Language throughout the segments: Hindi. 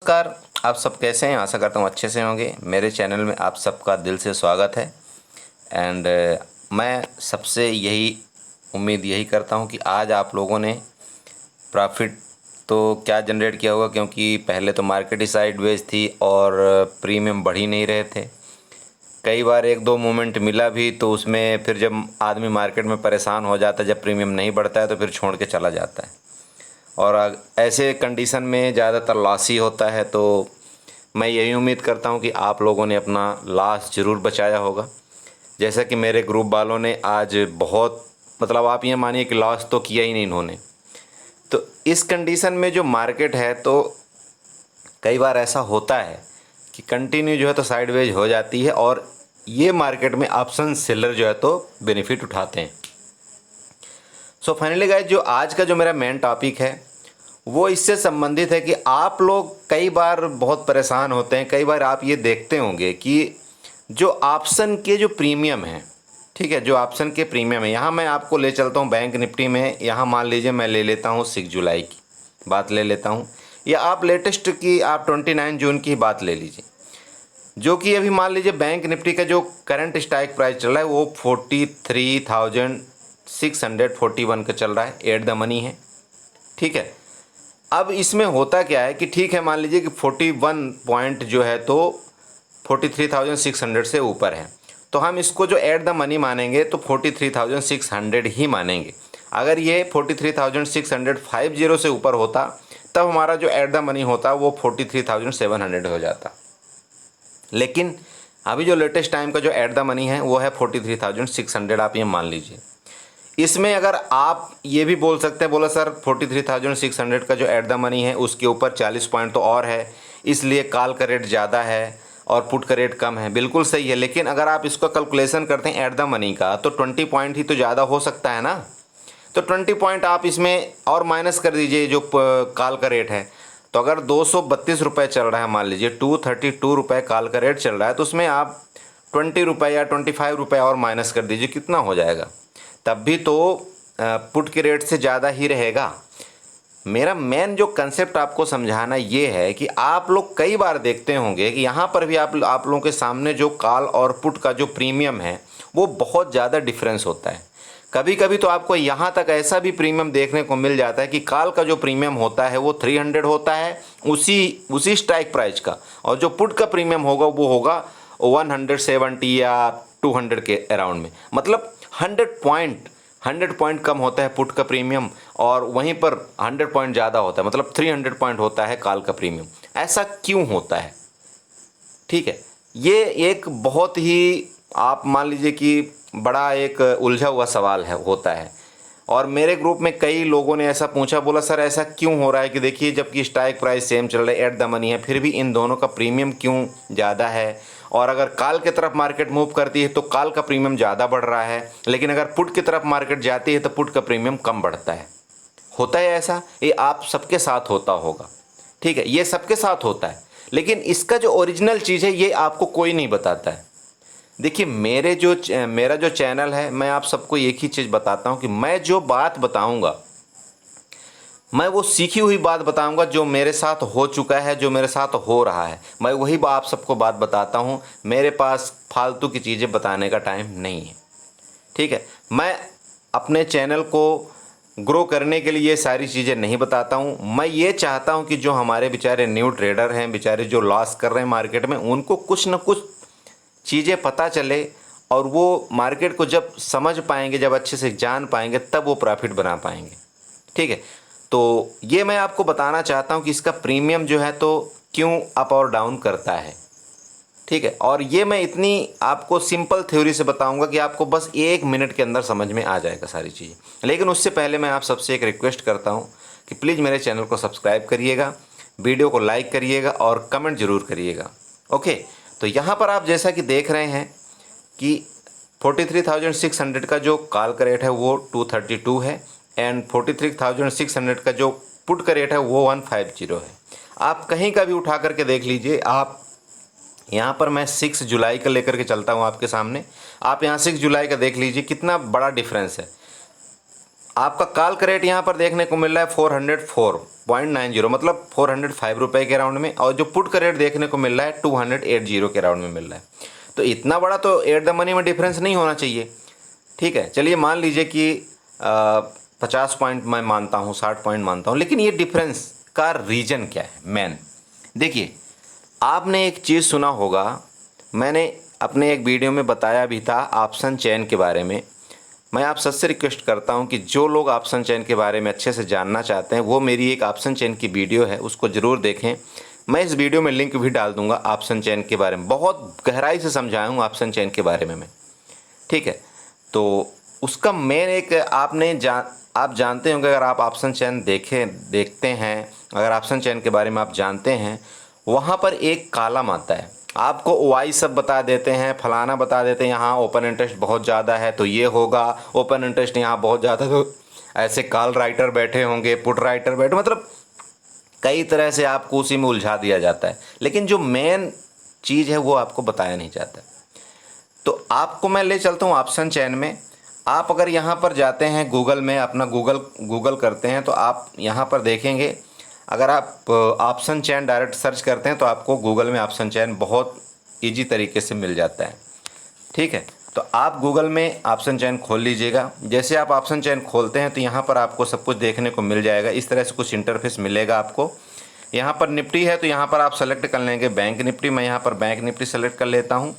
नमस्कार। आप सब कैसे हैं? आशा करता हूँ अच्छे से होंगे। मेरे चैनल में आप सबका दिल से स्वागत है। एंड मैं सबसे यही उम्मीद यही करता हूँ कि आज आप लोगों ने प्रॉफिट तो क्या जनरेट किया होगा, क्योंकि पहले तो मार्केट ही साइडवेज थी और प्रीमियम बढ़ ही नहीं रहे थे। कई बार एक दो मोमेंट मिला भी तो उसमें फिर जब आदमी मार्केट में परेशान हो जाता है, जब प्रीमियम नहीं बढ़ता है तो फिर छोड़ के चला जाता है और ऐसे कंडीशन में ज़्यादातर लॉस ही होता है। तो मैं यही उम्मीद करता हूँ कि आप लोगों ने अपना लॉस ज़रूर बचाया होगा। जैसा कि मेरे ग्रुप वालों ने आज बहुत मतलब आप ये मानिए कि लॉस तो किया ही नहीं इन्होंने। तो इस कंडीशन में जो मार्केट है, तो कई बार ऐसा होता है कि कंटिन्यू जो है तो साइडवेज हो जाती है और ये मार्केट में ऑप्शन सेलर जो है तो बेनिफिट उठाते हैं। सो फाइनली गाइस, जो आज का जो मेरा मेन टॉपिक है वो इससे संबंधित है कि आप लोग कई बार बहुत परेशान होते हैं। कई बार आप ये देखते होंगे कि जो ऑप्शन के जो प्रीमियम है, ठीक है, जो ऑप्शन के प्रीमियम है, यहाँ मैं आपको ले चलता हूँ बैंक निफ्टी में। यहाँ मान लीजिए मैं ले लेता हूँ 6 जुलाई की बात ले लेता हूँ, या आप लेटेस्ट की आप 29 जून की बात ले लीजिए। जो कि अभी मान लीजिए बैंक निफ्टी का जो करंट स्ट्राइक प्राइस चल रहा है वो 43,641 का चल रहा है, एट द मनी है। ठीक है, अब इसमें होता क्या है कि ठीक है, मान लीजिए कि 41 पॉइंट जो है तो 43,600 से ऊपर है, तो हम इसको जो एट द मनी मानेंगे तो 43,600 ही मानेंगे। अगर ये 43,650 से ऊपर होता तब हमारा जो एट द मनी होता वो 43,700 हो जाता। लेकिन अभी जो लेटेस्ट टाइम का जो एट द मनी है वो है 43,600, आप ये मान लीजिए। इसमें अगर आप ये भी बोल सकते हैं, बोला सर 43,600 का जो एट द मनी है उसके ऊपर 40 पॉइंट तो और है, इसलिए कॉल का रेट ज़्यादा है और पुट का रेट कम है। बिल्कुल सही है, लेकिन अगर आप इसका कैलकुलेशन करते हैं एट द मनी का तो 20 पॉइंट ही तो ज़्यादा हो सकता है ना। तो 20 पॉइंट आप इसमें और माइनस कर दीजिए जो कॉल का रेट है। तो अगर 232 रुपये चल रहा है, मान लीजिए 232 रुपये कॉल का रेट चल रहा है, तो उसमें आप 20 रुपये या 25 रुपये और माइनस कर दीजिए, कितना हो जाएगा? तब भी तो पुट के रेट से ज़्यादा ही रहेगा। मेरा मेन जो कंसेप्ट आपको समझाना ये है कि आप लोग कई बार देखते होंगे कि यहाँ पर भी आप लोगों के सामने जो कॉल और पुट का जो प्रीमियम है वो बहुत ज़्यादा डिफरेंस होता है। कभी कभी तो आपको यहाँ तक ऐसा भी प्रीमियम देखने को मिल जाता है कि कॉल का जो प्रीमियम होता है वो 300 होता है उसी स्ट्राइक प्राइस का, और जो पुट का प्रीमियम होगा वो होगा 170 या 200 के अराउंड में। मतलब 100 पॉइंट कम होता है पुट का प्रीमियम और वहीं पर 100 पॉइंट ज़्यादा होता है, मतलब 300 पॉइंट होता है कॉल का प्रीमियम। ऐसा क्यों होता है? ठीक है, ये एक बहुत ही आप मान लीजिए कि बड़ा एक उलझा हुआ सवाल है होता है। और मेरे ग्रुप में कई लोगों ने ऐसा पूछा, बोला सर ऐसा क्यों हो रहा है कि देखिए जबकि स्ट्राइक प्राइस सेम चल रहा है, एट द मनी है, फिर भी इन दोनों का प्रीमियम क्यों ज़्यादा है? और अगर कॉल की तरफ मार्केट मूव करती है तो कॉल का प्रीमियम ज़्यादा बढ़ रहा है, लेकिन अगर पुट की तरफ मार्केट जाती है तो पुट का प्रीमियम कम बढ़ता है। होता है ऐसा, ये आप सबके साथ होता होगा। ठीक है, ये सबके साथ होता है, लेकिन इसका जो ओरिजिनल चीज़ है ये आपको कोई नहीं बताता है। देखिए मेरा जो चैनल है, मैं आप सबको एक ही चीज़ बताता हूँ कि मैं जो बात बताऊँगा मैं वो सीखी हुई बात बताऊंगा, जो मेरे साथ हो चुका है, जो मेरे साथ हो रहा है, मैं वही आप सबको बात बताता हूँ। मेरे पास फालतू की चीज़ें बताने का टाइम नहीं है। ठीक है, मैं अपने चैनल को ग्रो करने के लिए ये सारी चीज़ें नहीं बताता हूँ। मैं ये चाहता हूँ कि जो हमारे बेचारे न्यू ट्रेडर हैं, बेचारे जो लॉस कर रहे हैं मार्केट में, उनको कुछ ना कुछ चीज़ें पता चले और वो मार्केट को जब समझ पाएंगे, जब अच्छे से जान पाएंगे, तब वो प्रॉफिट बना पाएंगे। ठीक है, तो ये मैं आपको बताना चाहता हूँ कि इसका प्रीमियम जो है तो क्यों अप और डाउन करता है। ठीक है, और ये मैं इतनी आपको सिंपल थ्योरी से बताऊंगा कि आपको बस 1 मिनट के अंदर समझ में आ जाएगा सारी चीज़ें। लेकिन उससे पहले मैं आप सबसे एक रिक्वेस्ट करता हूँ कि प्लीज़ मेरे चैनल को सब्सक्राइब करिएगा, वीडियो को लाइक करिएगा और कमेंट ज़रूर करिएगा। ओके, तो यहाँ पर आप जैसा कि देख रहे हैं कि 43,600 का जो कॉल का रेट है वो 232 है एंड 43,600 का जो पुट का रेट है वो 150 है। आप कहीं का भी उठा करके देख लीजिए। आप यहाँ पर मैं 6 जुलाई का लेकर के चलता हूँ आपके सामने। आप यहाँ 6 जुलाई का देख लीजिए, कितना बड़ा डिफरेंस है। आपका कॉल का रेट यहाँ पर देखने को मिल रहा है 404.90, मतलब 405 रुपये के राउंड में, और जो पुट का रेट देखने को मिल रहा है 280 के राउंड में मिल रहा है। तो इतना बड़ा तो एट द मनी में डिफरेंस नहीं होना चाहिए। ठीक है, चलिए मान लीजिए कि 50 पॉइंट मैं मानता हूँ, 60 पॉइंट मानता हूँ, लेकिन ये डिफरेंस का रीज़न क्या है मेन? देखिए, आपने एक चीज़ सुना होगा, मैंने अपने एक वीडियो में बताया भी था ऑप्शन चेन के बारे में। मैं आप सबसे रिक्वेस्ट करता हूं कि जो लोग ऑप्शन चेन के बारे में अच्छे से जानना चाहते हैं, वो मेरी एक ऑप्शन चेन की वीडियो है, उसको ज़रूर देखें। मैं इस वीडियो में लिंक भी डाल दूंगा ऑप्शन चेन के बारे में, बहुत गहराई से समझाया हूँ ऑप्शन चेन के बारे में मैं। ठीक है, तो उसका मेन एक आप जानते होंगे, अगर आप ऑप्शन चेन देखते हैं, अगर ऑप्शन चेन के बारे में आप जानते हैं, वहाँ पर एक कॉलम आता है, आपको वाई सब बता देते हैं, फलाना बता देते हैं, यहाँ ओपन इंटरेस्ट बहुत ज़्यादा है तो ये होगा, ओपन इंटरेस्ट यहाँ बहुत ज़्यादा तो ऐसे कॉल राइटर बैठे होंगे, पुट राइटर बैठे, मतलब कई तरह से आपको उसी में उलझा दिया जाता है, लेकिन जो मेन चीज़ है वो आपको बताया नहीं जाता। तो आपको मैं ले चलता हूँ ऑप्शन चेन में। आप अगर यहाँ पर जाते हैं गूगल में, अपना गूगल करते हैं, तो आप यहाँ पर देखेंगे, अगर आप ऑप्शन चेन डायरेक्ट सर्च करते हैं तो आपको गूगल में ऑप्शन चेन बहुत इजी तरीके से मिल जाता है। ठीक है, तो आप गूगल में ऑप्शन चेन खोल लीजिएगा। जैसे आप ऑप्शन चेन खोलते हैं तो यहाँ पर आपको सब कुछ देखने को मिल जाएगा, इस तरह से कुछ इंटरफेस मिलेगा आपको। यहाँ पर निफ्टी है तो यहाँ पर आप सेलेक्ट कर लेंगे बैंक निफ्टी, मैं यहाँ पर बैंक निफ्टी सेलेक्ट कर लेता हूँ।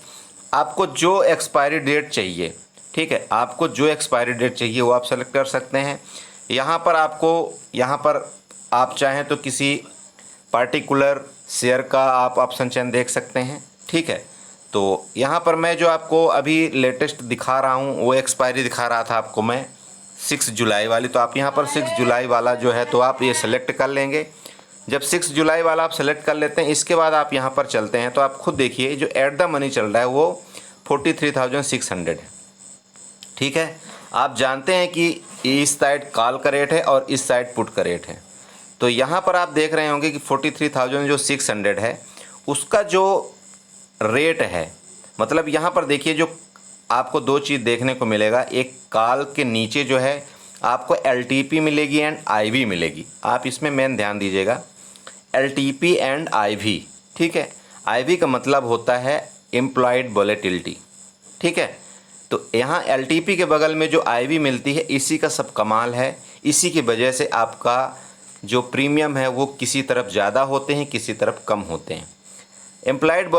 आपको जो एक्सपायरी डेट चाहिए, ठीक है, आपको जो एक्सपायरी डेट चाहिए वो आप सेलेक्ट कर सकते हैं। यहाँ पर आप चाहें तो किसी पार्टिकुलर शेयर का आप ऑप्शन चेन देख सकते हैं। ठीक है, तो यहाँ पर मैं जो आपको अभी लेटेस्ट दिखा रहा हूँ वो एक्सपायरी दिखा रहा था आपको मैं 6 जुलाई वाली, तो आप यहाँ पर 6 जुलाई वाला जो है तो आप ये सेलेक्ट कर लेंगे। जब 6 जुलाई वाला आप सेलेक्ट कर लेते हैं, इसके बाद आप यहाँ पर चलते हैं तो आप खुद देखिए जो एट द मनी चल रहा है वो 43,600 है। ठीक है, आप जानते हैं कि इस साइड कॉल का रेट है और इस साइड पुट का रेट है। तो यहाँ पर आप देख रहे होंगे कि 43,600 है, उसका जो रेट है, मतलब यहाँ पर देखिए जो आपको दो चीज़ देखने को मिलेगा, एक कॉल के नीचे जो है आपको LTP मिलेगी एंड IV मिलेगी। आप इसमें मेन ध्यान दीजिएगा, LTP एंड IV। ठीक है, IV का मतलब होता है एम्प्लॉयड वॉलेटिलिटी। ठीक है, तो यहाँ LTP के बगल में जो IV मिलती है, इसी का सब कमाल है। इसी की वजह से आपका जो प्रीमियम है वो किसी तरफ ज़्यादा होते हैं, किसी तरफ कम होते हैं। एम्प्लॉयड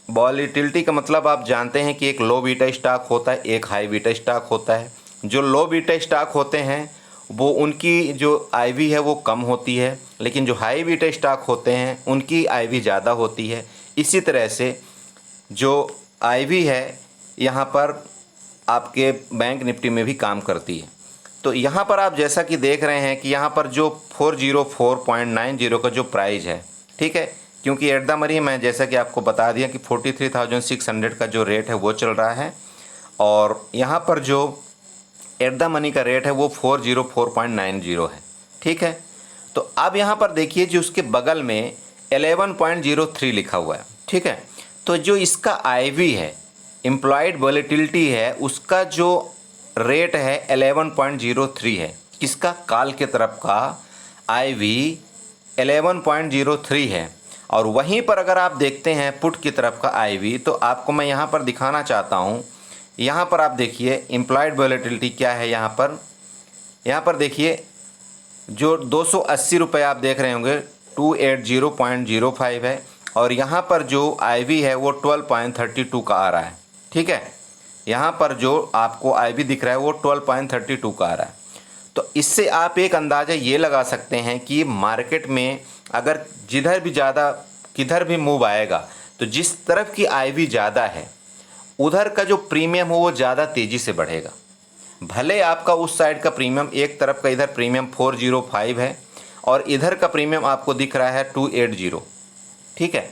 वॉलेटिलिटी का मतलब आप जानते हैं कि एक लो बीटा स्टॉक होता है, एक हाई बीटा स्टॉक होता है। जो लो बीटा स्टॉक होते हैं वो उनकी जो IV है वो कम होती है, लेकिन जो हाई बीटा स्टॉक होते हैं उनकी IV ज़्यादा होती है। इसी तरह से जो IV है यहाँ पर आपके बैंक निफ्टी में भी काम करती है। तो यहाँ पर आप जैसा कि देख रहे हैं कि यहाँ पर जो 404.90 का जो प्राइस है, ठीक है, क्योंकि एट द मनी मैं जैसा कि आपको बता दिया कि 43,600 का जो रेट है वो चल रहा है, और यहाँ पर जो एट द मनी का रेट है वो 404.90 है। ठीक है, तो अब यहाँ पर देखिए जो उसके बगल में 11.03 लिखा हुआ है। ठीक है, तो जो इसका IV है, एम्प्लॉयड वॉलेटिलिटी है, उसका जो रेट है 11.03 है। किसका? कॉल के तरफ का IV 11.03 है। और वहीं पर अगर आप देखते हैं पुट की तरफ का IV, तो आपको मैं यहाँ पर दिखाना चाहता हूँ। यहाँ पर आप देखिए एम्प्लॉयड वॉलेटिलिटी क्या है। यहाँ पर देखिए जो 280 रुपये आप देख रहे होंगे 280.05 है, और यहाँ पर जो IV है वो 12.32 का आ रहा है। ठीक है, यहाँ पर जो आपको IV दिख रहा है वो 12.32 का आ रहा है। तो इससे आप एक अंदाज़ा ये लगा सकते हैं कि मार्केट में अगर किधर भी मूव आएगा, तो जिस तरफ की IV ज़्यादा है उधर का जो प्रीमियम हो वो ज़्यादा तेज़ी से बढ़ेगा। भले आपका उस साइड का प्रीमियम, एक तरफ का इधर प्रीमियम 405 है और इधर का प्रीमियम आपको दिख रहा है 280। ठीक है,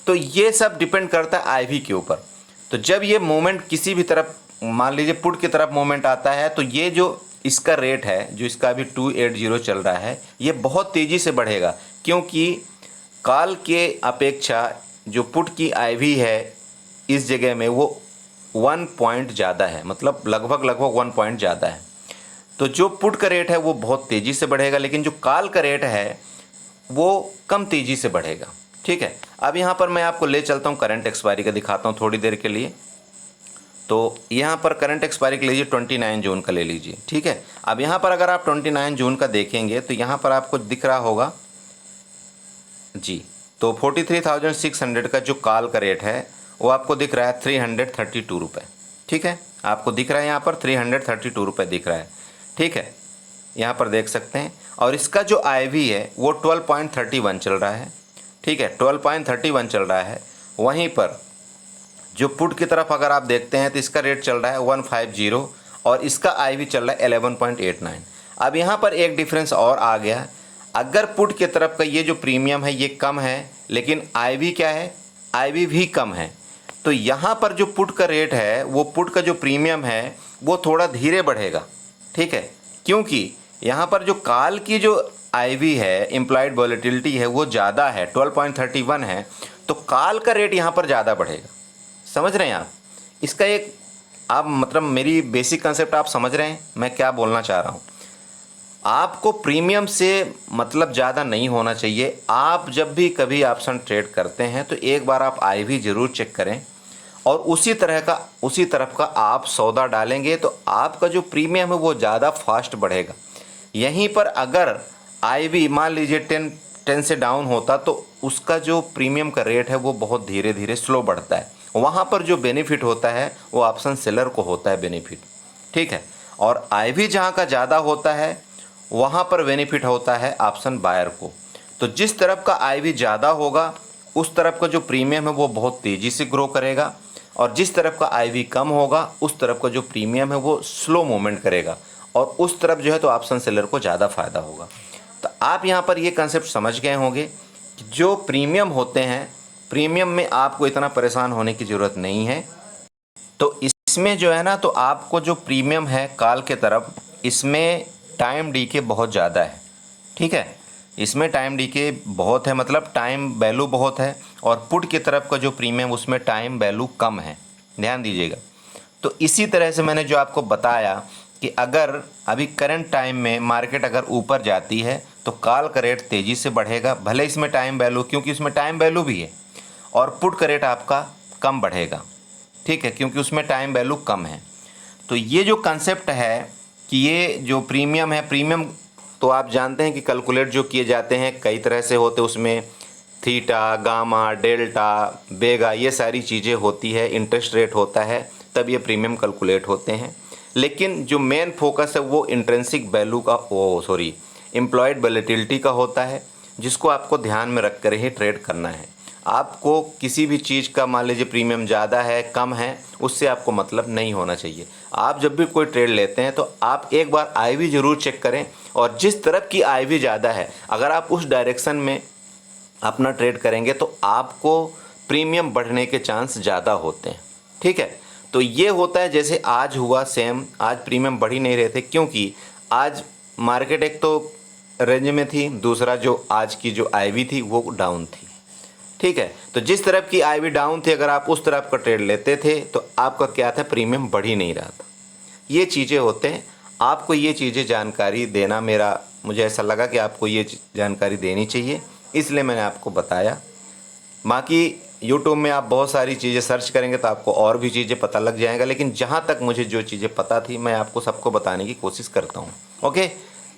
तो ये सब डिपेंड करता है IV के ऊपर। तो जब ये मोमेंट किसी भी तरफ, मान लीजिए पुट की तरफ मोमेंट आता है, तो ये जो इसका रेट है, जो इसका अभी 280 चल रहा है, ये बहुत तेज़ी से बढ़ेगा, क्योंकि कॉल के अपेक्षा जो पुट की IV है इस जगह में वो 1 पॉइंट ज़्यादा है, मतलब लगभग 1 पॉइंट ज़्यादा है। तो जो पुट का रेट है वो बहुत तेज़ी से बढ़ेगा, लेकिन जो कॉल का रेट है वो कम तेज़ी से बढ़ेगा। ठीक है, अब यहाँ पर मैं आपको ले चलता हूँ करंट एक्सपायरी का, दिखाता हूँ थोड़ी देर के लिए। तो यहाँ पर करंट एक्सपायरी का लीजिए 29 जून का ले लीजिए। ठीक है, अब यहाँ पर अगर आप 29 जून का देखेंगे तो यहाँ पर आपको दिख रहा होगा जी, तो 43,600 का जो कॉल का रेट है वो आपको दिख रहा है 332 रुपये। ठीक है, आपको दिख रहा है यहाँ पर 332 रुपये दिख रहा है। ठीक है, यहाँ पर देख सकते हैं। और इसका जो IV है वो 12.31 चल रहा है। ठीक है, 12.31 चल रहा है। वहीं पर जो पुट की तरफ अगर आप देखते हैं तो इसका रेट चल रहा है 150 और इसका IV चल रहा है 11.89। अब यहाँ पर एक डिफरेंस और आ गया, अगर पुट की तरफ का ये जो प्रीमियम है ये कम है, लेकिन IV क्या है, IV भी कम है, तो यहाँ पर जो पुट का रेट है वो पुट का जो प्रीमियम है वो थोड़ा धीरे बढ़ेगा। ठीक है, क्योंकि यहाँ पर जो कॉल की जो IV है, इम्प्लॉयड वॉलेटिलिटी है, वो ज़्यादा है, 12.31 है, तो कॉल का रेट यहाँ पर ज़्यादा बढ़ेगा। समझ रहे हैं आप इसका एक, आप मतलब मेरी बेसिक कंसेप्ट आप समझ रहे हैं मैं क्या बोलना चाह रहा हूँ। आपको प्रीमियम से मतलब ज़्यादा नहीं होना चाहिए। आप जब भी कभी ऑप्शन ट्रेड करते हैं तो एक बार आप IV ज़रूर चेक करें और उसी तरफ का आप सौदा डालेंगे तो आपका जो प्रीमियम है वो ज़्यादा फास्ट बढ़ेगा। यहीं पर अगर IV मान लीजिए 10 से डाउन होता तो उसका जो प्रीमियम का रेट है वो बहुत धीरे धीरे स्लो बढ़ता है। वहाँ पर जो बेनिफिट होता है वो ऑप्शन सेलर को होता है बेनिफिट। ठीक है, और IV जहाँ का ज़्यादा होता है वहाँ पर बेनिफिट होता है ऑप्शन बायर को। तो जिस तरफ का IV ज़्यादा होगा उस तरफ का जो प्रीमियम है वो बहुत तेज़ी से ग्रो करेगा, और जिस तरफ का IV कम होगा उस तरफ का जो प्रीमियम है वो स्लो मूवमेंट करेगा, और उस तरफ जो है तो ऑप्शन सेलर को ज़्यादा फ़ायदा होगा। तो आप यहाँ पर ये कंसेप्ट समझ गए होंगे कि जो प्रीमियम होते हैं, प्रीमियम में आपको इतना परेशान होने की ज़रूरत नहीं है। तो इसमें जो है ना, तो आपको जो प्रीमियम है कॉल के तरफ, इसमें टाइम डीके बहुत ज़्यादा है। ठीक है, इसमें टाइम डीके बहुत है, मतलब टाइम वैल्यू बहुत है, और पुट की तरफ का जो प्रीमियम उसमें टाइम वैल्यू कम है, ध्यान दीजिएगा। तो इसी तरह से मैंने जो आपको बताया कि अगर अभी करंट टाइम में मार्केट अगर ऊपर जाती है तो कॉल का रेट तेज़ी से बढ़ेगा, भले इसमें टाइम वैल्यू, क्योंकि इसमें टाइम वैल्यू भी है, और पुट का रेट आपका कम बढ़ेगा। ठीक है, क्योंकि उसमें टाइम वैल्यू कम है। तो ये जो कंसेप्ट है कि ये जो प्रीमियम है, प्रीमियम तो आप जानते हैं कि कैलकुलेट जो किए जाते हैं कई तरह से होते, उसमें थीटा, गामा, डेल्टा, बेगा, ये सारी चीज़ें होती है, इंटरेस्ट रेट होता है, तब ये प्रीमियम कैलकुलेट होते हैं। लेकिन जो मेन फोकस है वो इंट्रिंसिक वैल्यू का, एम्प्लॉयड वॉलेटिलिटी का होता है, जिसको आपको ध्यान में रख कर ही ट्रेड करना है। आपको किसी भी चीज़ का मान लीजिए प्रीमियम ज़्यादा है कम है उससे आपको मतलब नहीं होना चाहिए। आप जब भी कोई ट्रेड लेते हैं तो आप एक बार IV ज़रूर चेक करें, और जिस तरफ की IV ज़्यादा है अगर आप उस डायरेक्शन में अपना ट्रेड करेंगे तो आपको प्रीमियम बढ़ने के चांस ज़्यादा होते हैं। ठीक है, तो ये होता है जैसे आज हुआ सेम, आज प्रीमियम बढ़ ही नहीं रहे थे क्योंकि आज मार्केट एक तो रेंज में थी, दूसरा जो आज की जो IV थी वो डाउन थी। ठीक है, तो जिस तरफ की IV डाउन थी अगर आप उस तरफ का ट्रेड लेते थे तो आपका क्या था, प्रीमियम बढ़ ही नहीं रहा था। ये चीज़ें होते हैं, आपको ये चीज़ें जानकारी देना, मुझे ऐसा लगा कि आपको ये जानकारी देनी चाहिए, इसलिए मैंने आपको बताया। बाकी यूट्यूब में आप बहुत सारी चीज़ें सर्च करेंगे तो आपको और भी चीज़ें पता लग जाएगा, लेकिन जहाँ तक मुझे जो चीज़ें पता थी मैं आपको सबको बताने की कोशिश करता हूँ। Okay,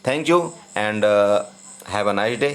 thank you and have a nice day.